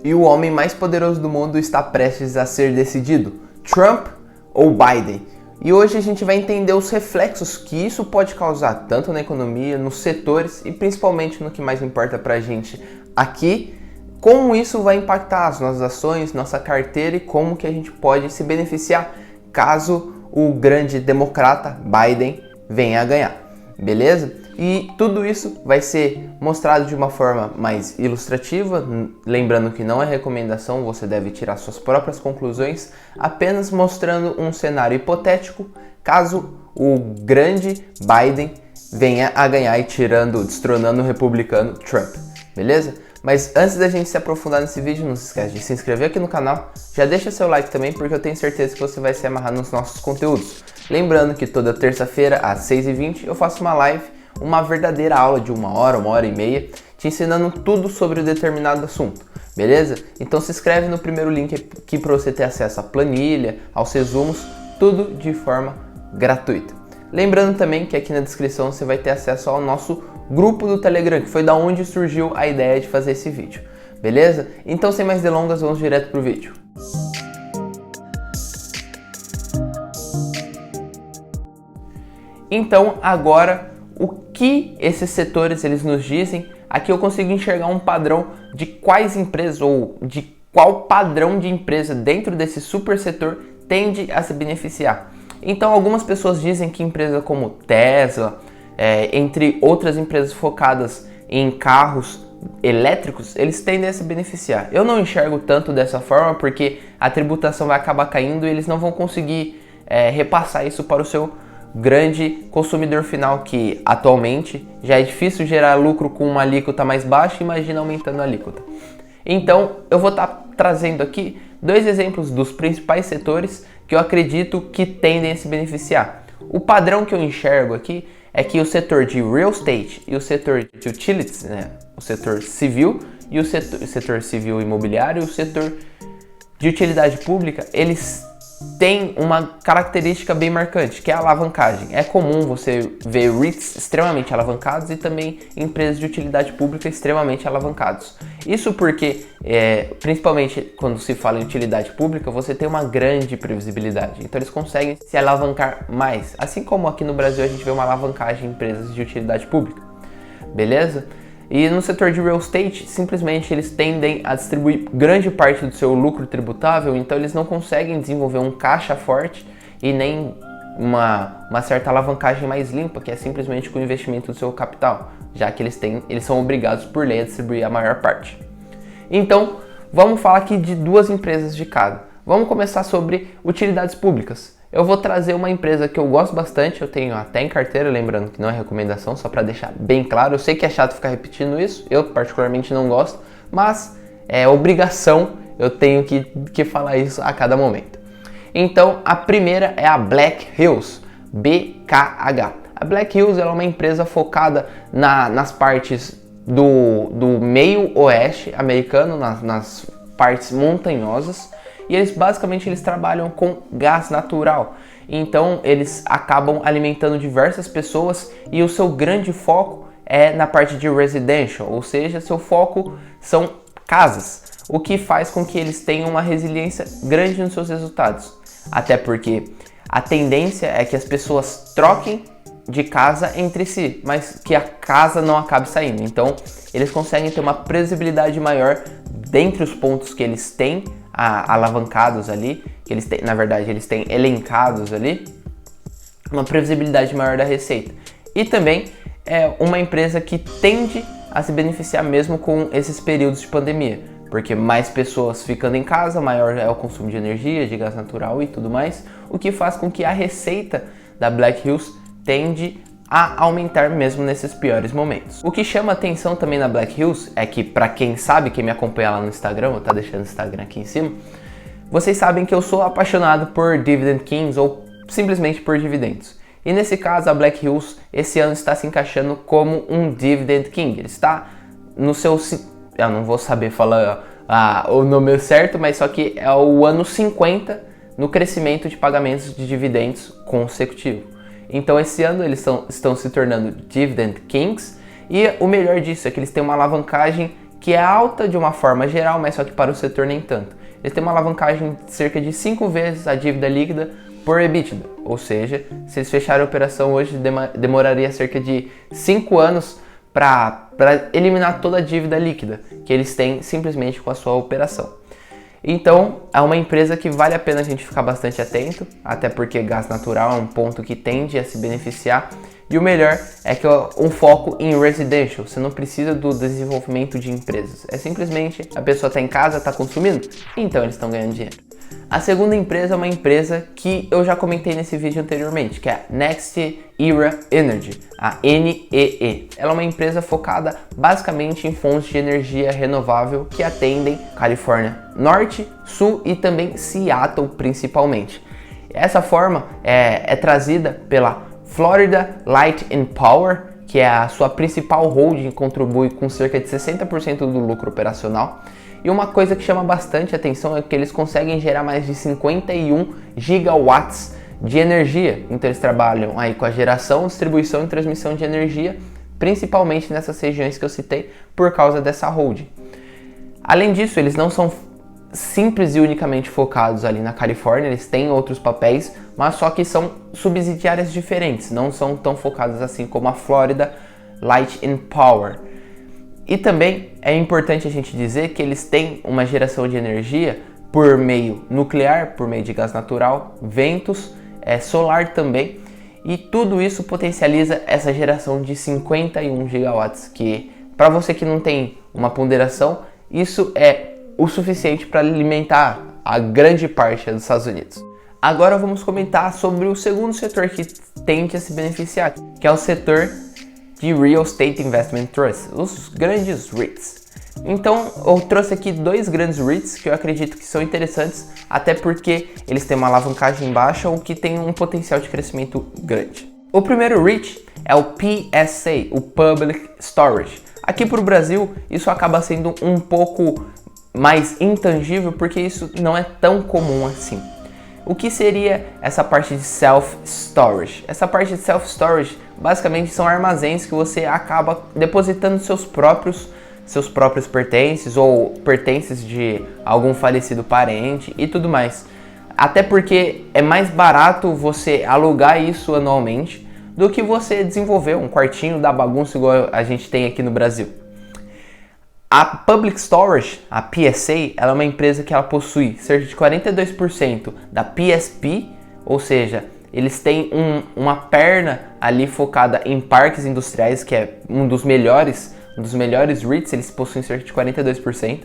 E o homem mais poderoso do mundo está prestes a ser decidido: Trump ou Biden? E hoje a gente vai entender os reflexos que isso pode causar, tanto na economia, nos setores e principalmente no que mais importa pra gente aqui, como isso vai impactar as nossas ações, nossa carteira e como que a gente pode se beneficiar caso o grande democrata Biden venha a ganhar, beleza? E tudo isso vai ser mostrado de uma forma mais ilustrativa, lembrando que não é recomendação, você deve tirar suas próprias conclusões, apenas mostrando um cenário hipotético caso o grande Biden venha a ganhar e destronando o republicano Trump, beleza? Mas antes da gente se aprofundar nesse vídeo, não se esquece de se inscrever aqui no canal, já deixa seu like também porque eu tenho certeza que você vai se amarrar nos nossos conteúdos. Lembrando que toda terça-feira às 6h20 eu faço uma live, uma verdadeira aula de 1 hora, 1 hora e meia, te ensinando tudo sobre um determinado assunto, beleza? Então se inscreve no primeiro link aqui para você ter acesso à planilha, aos resumos, tudo de forma gratuita. Lembrando também que aqui na descrição você vai ter acesso ao nosso grupo do Telegram, que foi da onde surgiu a ideia de fazer esse vídeo, beleza? Então sem mais delongas, vamos direto pro vídeo. Então agora, o que esses setores eles nos dizem? Aqui eu consigo enxergar um padrão de quais empresas ou de qual padrão de empresa dentro desse super setor tende a se beneficiar. Então algumas pessoas dizem que empresas como Tesla, entre outras empresas focadas em carros elétricos, eles tendem a se beneficiar. Eu não enxergo tanto dessa forma porque a tributação vai acabar caindo e eles não vão conseguir repassar isso para o seu grande consumidor final, que atualmente já é difícil gerar lucro com uma alíquota mais baixa, imagina aumentando a alíquota. Então eu vou estar trazendo aqui dois exemplos dos principais setores que eu acredito que tendem a se beneficiar. O padrão que eu enxergo aqui é que o setor de real estate e o setor de utilities, o setor civil e o setor civil imobiliário e o setor de utilidade pública, eles têm uma característica bem marcante, que é a alavancagem. É comum você ver REITs extremamente alavancados e também empresas de utilidade pública extremamente alavancados. Isso porque, principalmente quando se fala em utilidade pública, você tem uma grande previsibilidade. Então eles conseguem se alavancar mais. Assim como aqui no Brasil a gente vê uma alavancagem em empresas de utilidade pública. Beleza? E no setor de real estate, simplesmente eles tendem a distribuir grande parte do seu lucro tributável, então eles não conseguem desenvolver um caixa forte e nem uma certa alavancagem mais limpa, que é simplesmente com o investimento do seu capital, já que eles são obrigados por lei a distribuir a maior parte. Então, vamos falar aqui de duas empresas de cada. Vamos começar sobre utilidades públicas. Eu vou trazer uma empresa que eu gosto bastante, eu tenho até em carteira, lembrando que não é recomendação, só para deixar bem claro. Eu sei que é chato ficar repetindo isso, eu particularmente não gosto, mas é obrigação, eu tenho que falar isso a cada momento. Então, a primeira é a Black Hills, BKH. A Black Hills é uma empresa focada nas partes do meio oeste americano, nas partes montanhosas, e eles basicamente trabalham com gás natural. Então eles acabam alimentando diversas pessoas e o seu grande foco é na parte de residential, ou seja, seu foco são casas, o que faz com que eles tenham uma resiliência grande nos seus resultados. Até porque a tendência é que as pessoas troquem de casa entre si, mas que a casa não acabe saindo. Então eles conseguem ter uma previsibilidade maior dentre os pontos que eles têm alavancados ali, que eles têm, na verdade, eles têm elencados ali, uma previsibilidade maior da receita. E também é uma empresa que tende a se beneficiar mesmo com esses períodos de pandemia, porque mais pessoas ficando em casa, maior é o consumo de energia, de gás natural e tudo mais, o que faz com que a receita da Black Hills tende a aumentar mesmo nesses piores momentos. O que chama atenção também na Black Hills é que, para quem sabe, quem me acompanha lá no Instagram, vou estar deixando o Instagram aqui em cima, vocês sabem que eu sou apaixonado por Dividend Kings ou simplesmente por dividendos. E nesse caso, a Black Hills esse ano está se encaixando como um Dividend King. Ele está no seu... Eu não vou saber falar o nome certo, mas só que é o ano 50 no crescimento de pagamentos de dividendos consecutivo. Então esse ano eles estão se tornando Dividend Kings e o melhor disso é que eles têm uma alavancagem que é alta de uma forma geral, mas só que para o setor nem tanto. Eles têm uma alavancagem de cerca de 5 vezes a dívida líquida por EBITDA, ou seja, se eles fecharem a operação hoje, demoraria cerca de 5 anos para eliminar toda a dívida líquida que eles têm simplesmente com a sua operação. Então, é uma empresa que vale a pena a gente ficar bastante atento, até porque gás natural é um ponto que tende a se beneficiar. E o melhor é que é um foco em residential, você não precisa do desenvolvimento de empresas. É simplesmente a pessoa está em casa, está consumindo, então eles estão ganhando dinheiro. A segunda empresa é uma empresa que eu já comentei nesse vídeo anteriormente, que é a Next Era Energy, a NEE. Ela é uma empresa focada basicamente em fontes de energia renovável que atendem Califórnia Norte, Sul e também Seattle principalmente. Essa forma é trazida pela Florida Light and Power, que é a sua principal holding, contribui com cerca de 60% do lucro operacional. E uma coisa que chama bastante atenção é que eles conseguem gerar mais de 51 gigawatts de energia. Então eles trabalham aí com a geração, distribuição e transmissão de energia, principalmente nessas regiões que eu citei, por causa dessa holding. Além disso, eles não são simples e unicamente focados ali na Califórnia, eles têm outros papéis, mas só que são subsidiárias diferentes, não são tão focados assim como a Florida Light and Power. E também é importante a gente dizer que eles têm uma geração de energia por meio nuclear, por meio de gás natural, ventos, solar também, e tudo isso potencializa essa geração de 51 gigawatts, que para você que não tem uma ponderação, isso é o suficiente para alimentar a grande parte dos Estados Unidos. Agora vamos comentar sobre o segundo setor que tende a se beneficiar, que é o setor de Real Estate Investment Trust, os grandes REITs. Então eu trouxe aqui dois grandes REITs que eu acredito que são interessantes, até porque eles têm uma alavancagem baixa ou que tem um potencial de crescimento grande. O primeiro REIT é o PSA, o Public Storage. Aqui para o Brasil isso acaba sendo um pouco mais intangível porque isso não é tão comum assim. O que seria essa parte de self-storage? Essa parte de self-storage basicamente são armazéns que você acaba depositando seus próprios pertences ou pertences de algum falecido parente e tudo mais. Até porque é mais barato você alugar isso anualmente do que você desenvolver um quartinho da bagunça igual a gente tem aqui no Brasil. A Public Storage, a PSA, ela é uma empresa que ela possui cerca de 42% da PSP, ou seja, eles têm uma perna ali focada em parques industriais, que é um dos melhores REITs, eles possuem cerca de 42%.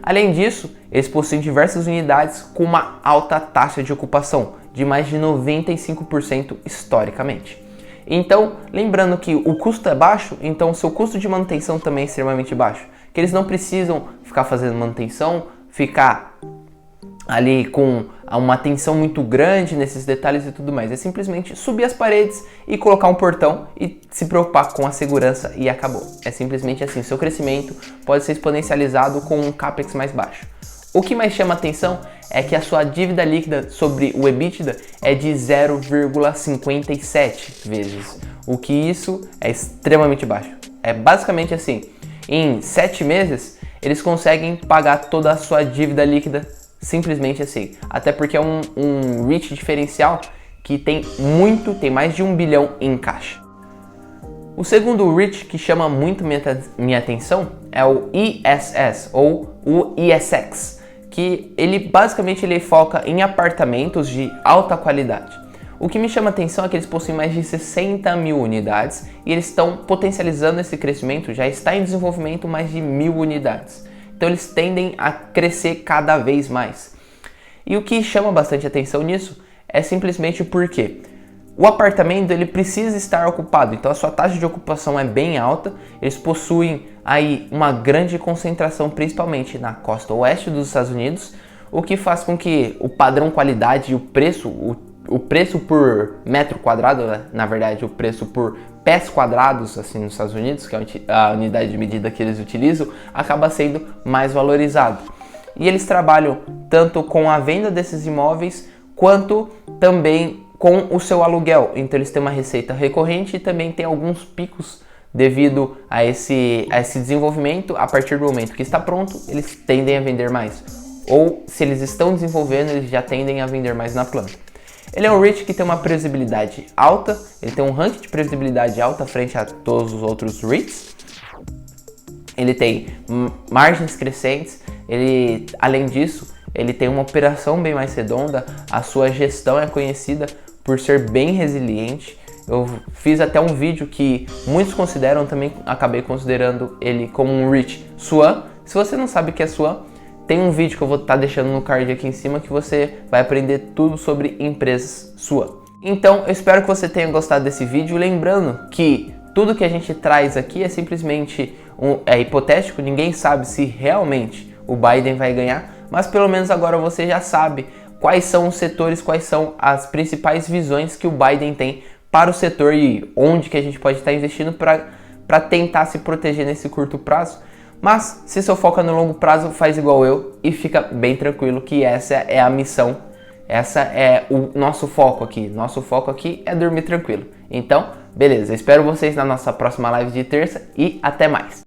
Além disso, eles possuem diversas unidades com uma alta taxa de ocupação, de mais de 95% historicamente. Então, lembrando que o custo é baixo, então o seu custo de manutenção também é extremamente baixo. Que eles não precisam ficar fazendo manutenção, ficar ali com uma atenção muito grande nesses detalhes e tudo mais. É simplesmente subir as paredes e colocar um portão e se preocupar com a segurança e acabou. É simplesmente assim, seu crescimento pode ser exponencializado com um CAPEX mais baixo. O que mais chama atenção é que a sua dívida líquida sobre o EBITDA é de 0,57 vezes, o que isso é extremamente baixo. É basicamente assim, em 7 meses eles conseguem pagar toda a sua dívida líquida simplesmente assim, até porque é um REIT diferencial que tem mais de 1 bilhão em caixa. O segundo REIT que chama muito minha atenção é o ESS ou o ESX, que ele basicamente foca em apartamentos de alta qualidade. O que me chama atenção é que eles possuem mais de 60 mil unidades e eles estão potencializando esse crescimento, já está em desenvolvimento mais de 1.000 unidades. Então eles tendem a crescer cada vez mais. E o que chama bastante atenção nisso é simplesmente porque o apartamento ele precisa estar ocupado, então a sua taxa de ocupação é bem alta, eles possuem aí uma grande concentração principalmente na costa oeste dos Estados Unidos, o que faz com que o padrão qualidade e o preço por metro quadrado, na verdade o preço por pés quadrados assim nos Estados Unidos, que é a unidade de medida que eles utilizam, acaba sendo mais valorizado. E eles trabalham tanto com a venda desses imóveis quanto também com o seu aluguel. Então eles têm uma receita recorrente e também tem alguns picos devido a esse desenvolvimento. A partir do momento que está pronto, eles tendem a vender mais. Ou se eles estão desenvolvendo, eles já tendem a vender mais na planta. Ele é um REIT que tem uma previsibilidade alta, ele tem um ranking de previsibilidade alta frente a todos os outros REITs. Ele tem margens crescentes, além disso, ele tem uma operação bem mais redonda, a sua gestão é conhecida por ser bem resiliente. Eu fiz até um vídeo que muitos consideram, também acabei considerando ele como um REIT Swan. Se você não sabe o que é Swan, tem um vídeo que eu vou estar deixando no card aqui em cima que você vai aprender tudo sobre empresas Swan. Então, eu espero que você tenha gostado desse vídeo. Lembrando que tudo que a gente traz aqui é simplesmente hipotético, ninguém sabe se realmente o Biden vai ganhar, mas pelo menos agora você já sabe quais são os setores, quais são as principais visões que o Biden tem para o setor e onde que a gente pode estar investindo para tentar se proteger nesse curto prazo. Mas se seu foco é no longo prazo, faz igual eu e fica bem tranquilo que essa é a missão, essa é o nosso foco aqui. Nosso foco aqui é dormir tranquilo. Então, beleza, espero vocês na nossa próxima live de terça e até mais.